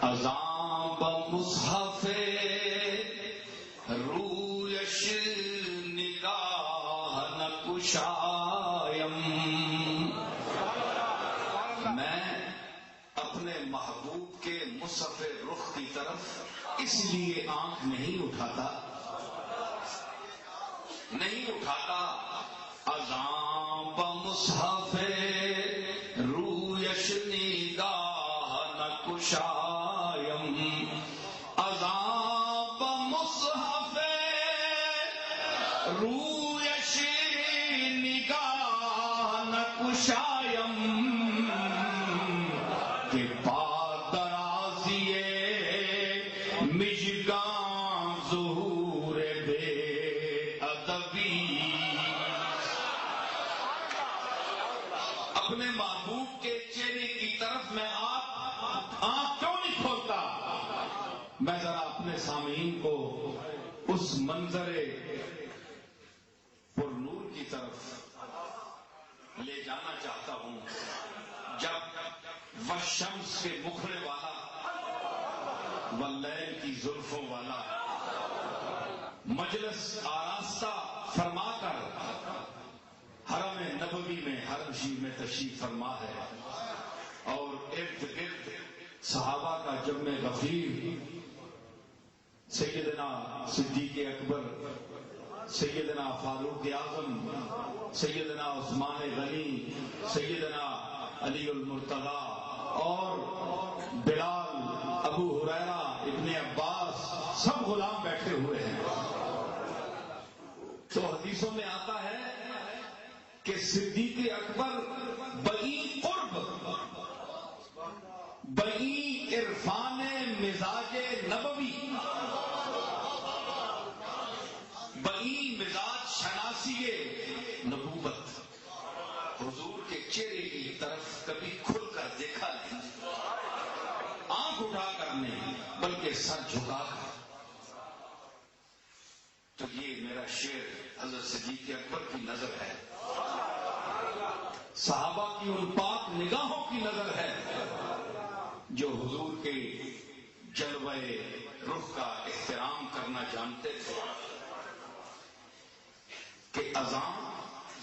اذان بمصحف رویش نگاہ نکشایم، میں اپنے محبوب کے مصحف رخ کی طرف اس لیے آنکھ نہیں اٹھاتا اذان بمصحف رویش نگاہ نکشایم، اذان بمصحف رویش نگاہ نکشایم، کہ پادرازیے مژگان ظہور بے ادبی، اپنے محبوب کے چہرے کی طرف میں آنکھ کیوں نہیں کھولتا؟ میں ذرا اپنے سامعین کو اس منظر پر نور کی طرف لے جانا چاہتا ہوں جب والشمس کے مکھڑے والا واللیل کی زلفوں والا مجلس آراستہ فرما کر حرم نبوی میں حرم شریف میں تشریف فرما ہے، اور ارد گرد صحابہ کا جمع غفیر، سیدنا صدیق اکبر، سیدنا فاروق اعظم، سیدنا عثمان غنی، سیدنا علی المرتضی اور بلال، ابو ہریرہ، ابن عباس، سب غلام بیٹھے ہوئے ہیں۔ تو حدیثوں میں آتا ہے کہ صدیق اکبر بئی قرب، بئی عرفان مزاج نبوی، بئی مزاج شناسی نبوت، حضور کے چہرے کی طرف کبھی کھل کر دیکھا نہیں، آنکھ اٹھا کر نہیں بلکہ سر جھکا کر۔ تو یہ میرا شعر حضرت صدیق اکبر کی نظر ہے، صحابہ کی ان پاک نگاہوں کی نظر ہے جو حضور کے جلوہ رخ کا احترام کرنا جانتے تھے۔ کہ اذان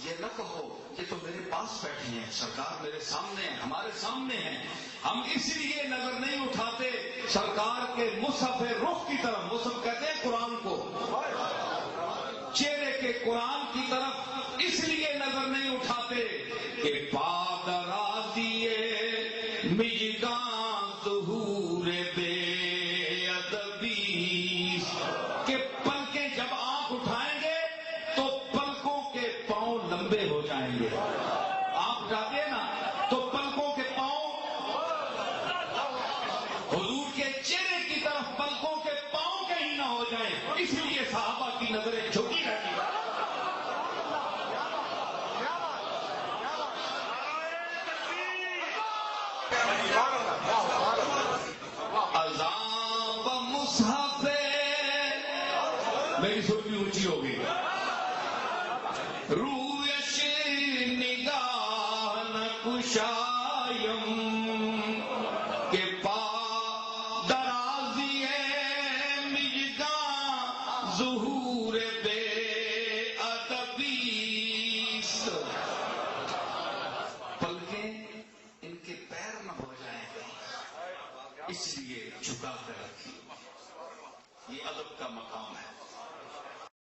یہ نہ کہو یہ تو میرے پاس بیٹھے ہیں، سرکار میرے سامنے ہیں، ہمارے سامنے ہیں، ہم اس لیے نظر نہیں اٹھاتے سرکار کے مصحف رخ کی طرف، مصحف کہتے ہیں قرآن کو، چہرے کے قرآن کی طرف اس لیے نظر نہیں اٹھاتے کہ پادرازیے مژگان ظہور بے ادبی، کہ پلکیں جب آنکھ اٹھائیں گے تو پلکوں کے پاؤں لمبے ہو جائیں گے، آنکھ اٹھاتے ہیں نا تو پلکوں کے پاؤں، حضور کے چہرے کی طرف پلکوں کے پاؤں کہیں نہ ہو جائیں، اس لیے صحابہ کی نظریں جھکی رہتی ہیں۔ اذان بمصحف، میری سر بھی اونچی ہوگی، رویش نگاہ نکشایم، کہ پادرازی مژگان ظہور بے ادبی، پلکیں ان کے پیر نہ ہو جائیں اس لیے جھکا کر رکھی، یہ ادب کا مقام ہے۔